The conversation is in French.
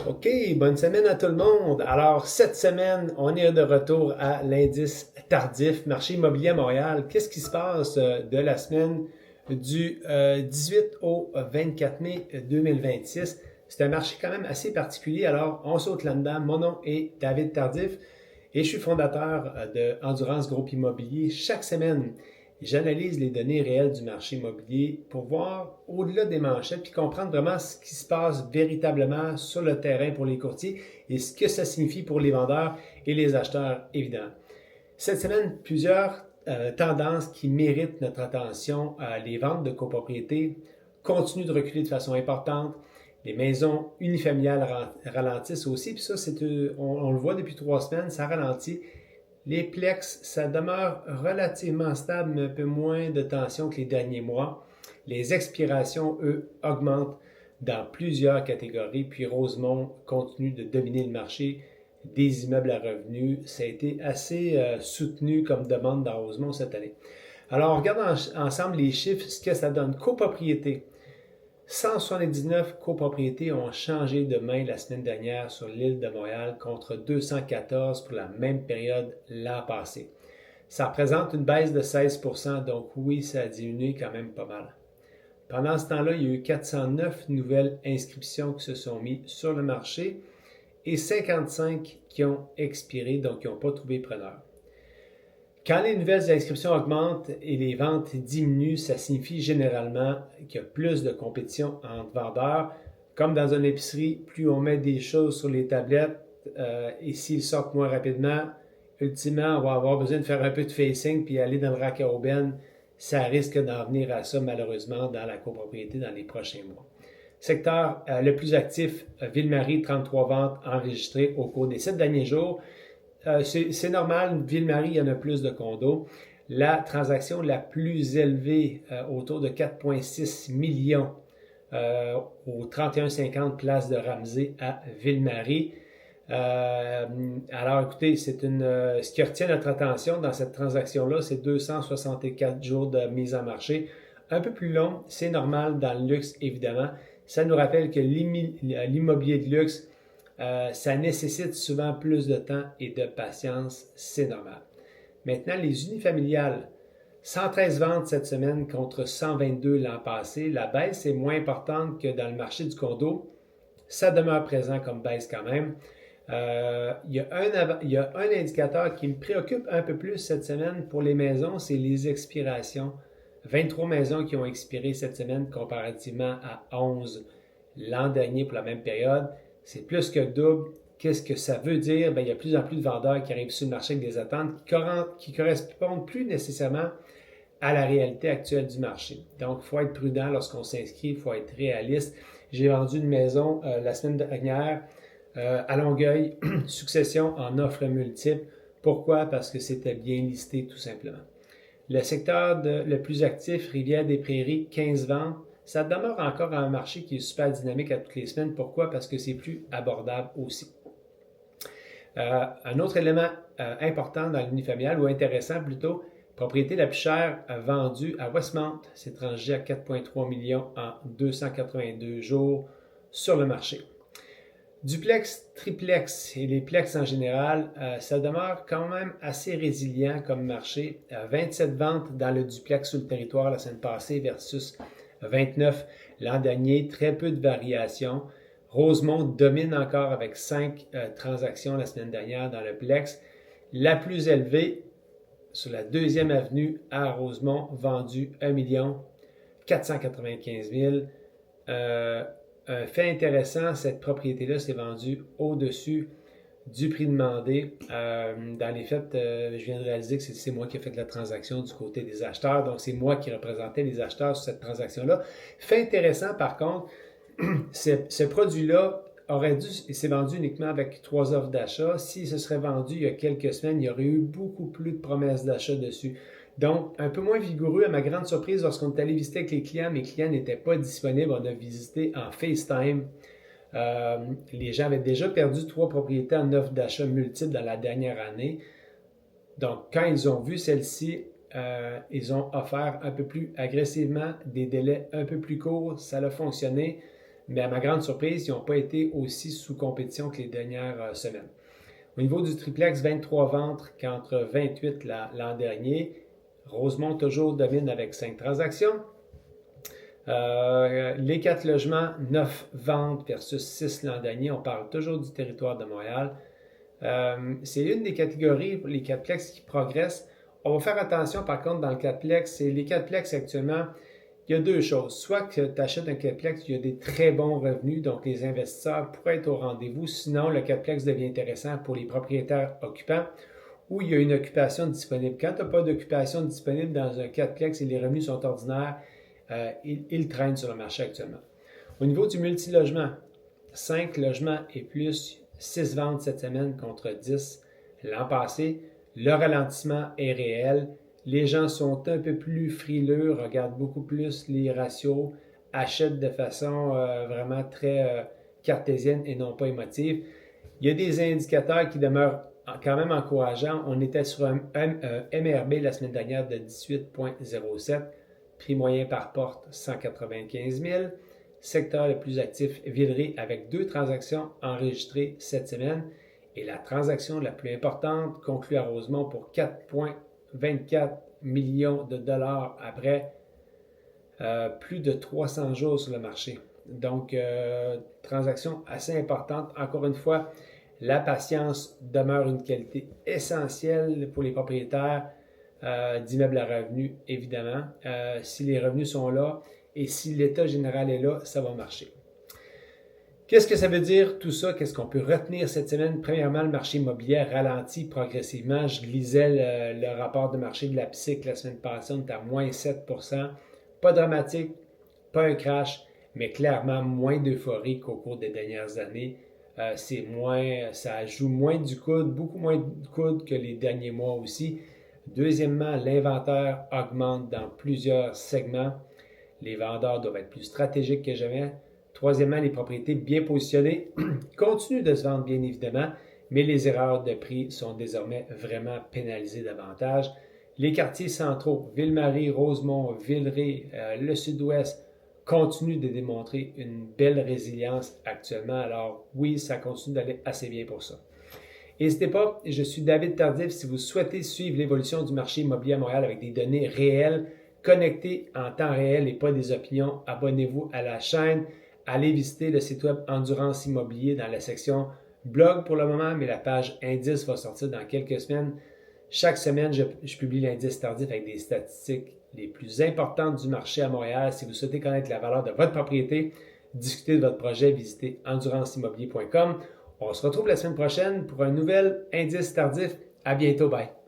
OK, bonne semaine à tout le monde. Alors, cette semaine, on est de retour à l'indice tardif, marché immobilier à Montréal. Qu'est-ce qui se passe de la semaine du 18 au 24 mai 2026? C'est un marché quand même assez particulier, alors on saute là-dedans. Mon nom est David Tardif et je suis fondateur de Endurance Groupe Immobilier. Chaque semaine, j'analyse les données réelles du marché immobilier pour voir au-delà des manchettes puis comprendre vraiment ce qui se passe véritablement sur le terrain pour les courtiers et ce que ça signifie pour les vendeurs et les acheteurs, évidemment. Cette semaine, plusieurs tendances qui méritent notre attention. Les ventes de copropriétés continuent de reculer de façon importante. Les maisons unifamiliales ralentissent aussi, puis ça, on le voit depuis 3 semaines, ça ralentit. Les plex, ça demeure relativement stable, mais un peu moins de tension que les derniers mois. Les expirations, eux, augmentent dans plusieurs catégories, puis Rosemont continue de dominer le marché des immeubles à revenus. Ça a été assez soutenu comme demande dans Rosemont cette année. Alors, on regarde ensemble les chiffres, ce que ça donne. Copropriété. 179 copropriétés ont changé de main la semaine dernière sur l'île de Montréal contre 214 pour la même période l'an passé. Ça représente une baisse de 16%, donc oui, ça a diminué quand même pas mal. Pendant ce temps-là, il y a eu 409 nouvelles inscriptions qui se sont mises sur le marché et 55 qui ont expiré, donc qui n'ont pas trouvé preneur. Quand les nouvelles inscriptions augmentent et les ventes diminuent, ça signifie généralement qu'il y a plus de compétition entre vendeurs. Comme dans une épicerie, plus on met des choses sur les tablettes et s'ils sortent moins rapidement, ultimement, on va avoir besoin de faire un peu de facing puis aller dans le rack à aubaine. Ça risque d'en venir à ça, malheureusement, dans la copropriété dans les prochains mois. Secteur le plus actif, Ville-Marie, 33 ventes enregistrées au cours des 7 derniers jours. C'est normal, Ville-Marie, il y en a plus de condos. La transaction la plus élevée, autour de 4,6 millions au 3150 place de Ramsey à Ville-Marie. Alors écoutez, ce qui retient notre attention dans cette transaction-là, c'est 264 jours de mise en marché. Un peu plus long, c'est normal dans le luxe, évidemment. Ça nous rappelle que l'immobilier de luxe, ça nécessite souvent plus de temps et de patience, c'est normal. Maintenant, les unifamiliales, 113 ventes cette semaine contre 122 l'an passé. La baisse est moins importante que dans le marché du condo. Ça demeure présent comme baisse quand même. Il y a un indicateur qui me préoccupe un peu plus cette semaine pour les maisons, c'est les expirations. 23 maisons qui ont expiré cette semaine comparativement à 11 l'an dernier pour la même période. C'est plus que le double. Qu'est-ce que ça veut dire? Bien, il y a de plus en plus de vendeurs qui arrivent sur le marché avec des attentes qui ne correspondent plus nécessairement à la réalité actuelle du marché. Donc, il faut être prudent lorsqu'on s'inscrit, il faut être réaliste. J'ai vendu une maison la semaine dernière à Longueuil, succession en offres multiples. Pourquoi? Parce que c'était bien listé tout simplement. Le secteur le plus actif, Rivière-des-Prairies, 15 ventes. Ça demeure encore un marché qui est super dynamique à toutes les semaines. Pourquoi? Parce que c'est plus abordable aussi. Un autre élément important dans l'unifamilial, ou intéressant plutôt, propriété la plus chère vendue à Westmount, c'est transigé à 4,3 millions en 282 jours sur le marché. Duplex, triplex et les plex en général, ça demeure quand même assez résilient comme marché. 27 ventes dans le duplex sur le territoire la semaine passée versus 29 l'an dernier. Très peu de variations. Rosemont domine encore avec 5 transactions la semaine dernière dans le plex. La plus élevée, sur la 2e avenue à Rosemont, vendue 1 495 000. Un fait intéressant, cette propriété-là s'est vendue au-dessus du prix demandé. Dans les faits, je viens de réaliser que c'est moi qui ai fait la transaction du côté des acheteurs, donc c'est moi qui représentais les acheteurs sur cette transaction-là. Fait intéressant, par contre, ce produit-là s'est vendu uniquement avec 3 offres d'achat. Si ce serait vendu il y a quelques semaines, il y aurait eu beaucoup plus de promesses d'achat dessus. Donc, un peu moins vigoureux. À ma grande surprise, lorsqu'on est allé visiter avec les clients, mes clients n'étaient pas disponibles. On a visité en FaceTime. Les gens avaient déjà perdu 3 propriétés en offres d'achat multiples dans la dernière année. Donc, quand ils ont vu celle-ci, ils ont offert un peu plus agressivement, des délais un peu plus courts. Ça a fonctionné. mais à ma grande surprise, ils n'ont pas été aussi sous compétition que les dernières semaines. Au niveau du triplex, 23 ventes contre 28 l'an dernier. Rosemont toujours domine avec 5 transactions. Les 4 logements, 9 ventes versus 6 l'an dernier. On parle toujours du territoire de Montréal. C'est une des catégories pour les 4plex qui progressent. On va faire attention par contre dans le 4plex. C'est les 4plex actuellement, il y a deux choses. Soit que tu achètes un 4plex, il y a des très bons revenus, donc les investisseurs pourraient être au rendez-vous. Sinon, le 4plex devient intéressant pour les propriétaires occupants où il y a une occupation disponible. Quand tu n'as pas d'occupation disponible dans un 4plex et les revenus sont ordinaires, ils traînent sur le marché actuellement. Au niveau du multilogement, 5 logements et plus, 6 ventes cette semaine contre 10 l'an passé. Le ralentissement est réel. Les gens sont un peu plus frileux, regardent beaucoup plus les ratios, achètent de façon vraiment très cartésienne et non pas émotive. Il y a des indicateurs qui demeurent quand même encourageants. On était sur un MRB la semaine dernière de 18,07, prix moyen par porte 195 000. Secteur le plus actif, Villeray, avec 2 transactions enregistrées cette semaine. Et la transaction la plus importante conclue à Rosemont pour 4,24 millions de dollars après plus de 300 jours sur le marché. Donc, transaction assez importante. Encore une fois, la patience demeure une qualité essentielle pour les propriétaires d'immeubles à revenus, évidemment. Si les revenus sont là et si l'état général est là, ça va marcher. Qu'est-ce que ça veut dire tout ça? Qu'est-ce qu'on peut retenir cette semaine? Premièrement, le marché immobilier ralentit progressivement. Je lisais le rapport de marché de la PSIC la semaine passée, on est à moins 7 %. Pas dramatique, pas un crash, mais clairement moins d'euphorie qu'au cours des dernières années. Ça joue moins du coude, beaucoup moins du coude que les derniers mois aussi. Deuxièmement, l'inventaire augmente dans plusieurs segments. Les vendeurs doivent être plus stratégiques que jamais. Troisièmement, les propriétés bien positionnées continuent de se vendre bien évidemment, mais les erreurs de prix sont désormais vraiment pénalisées davantage. Les quartiers centraux, Ville-Marie, Rosemont, Villeray, le sud-ouest, continuent de démontrer une belle résilience actuellement. Alors oui, ça continue d'aller assez bien pour ça. N'hésitez pas, je suis David Tardif. Si vous souhaitez suivre l'évolution du marché immobilier à Montréal avec des données réelles, connectées en temps réel et pas des opinions, abonnez-vous à la chaîne. Allez visiter le site web Endurance Immobilier dans la section blog pour le moment, mais la page indice va sortir dans quelques semaines. Chaque semaine, je publie l'indice tardif avec des statistiques les plus importantes du marché à Montréal. Si vous souhaitez connaître la valeur de votre propriété, discuter de votre projet, visitez enduranceimmobilier.com. On se retrouve la semaine prochaine pour un nouvel indice tardif. À bientôt, bye!